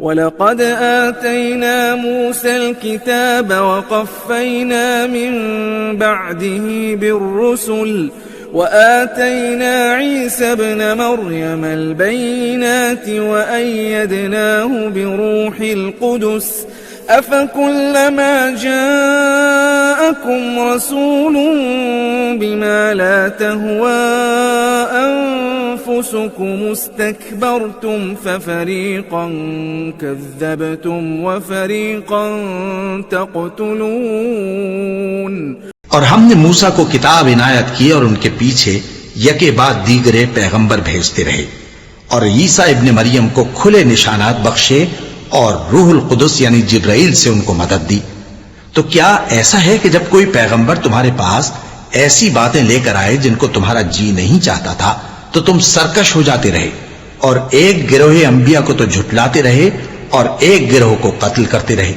वलक़द आतैना मूसल किताब वक़फ़ैना मिन बअदिही बिर्रुसुल वआतैना ईसा इब्न मर्यमल बय्यिनाति वअय्यदनाहु बिरूहिल कुदुस अफ़कुल्लमा जाअकुम रसूलुन बिमा ला तहवा अन्फुसुकुम इस्तकबरतुम फफ़रीक़न कज़्ज़बतुम वफ़रीक़न तक़्तुलून। और हमने मूसा को किताब इनायत की और उनके पीछे यके बाद दीगरे पैगंबर भेजते रहे और ईसा इब्ने मरियम को खुले निशानात बख्शे और रूहुल कुदुस यानी जिब्राइल से उनको मदद दी। तो क्या ऐसा है कि जब कोई पैगंबर तुम्हारे पास ऐसी बातें लेकर आए जिनको तुम्हारा जी नहीं चाहता था तो तुम सरकश हो जाते रहे और एक गिरोह अंबिया को तो झुटलाते रहे और एक गिरोह को कत्ल करते रहे।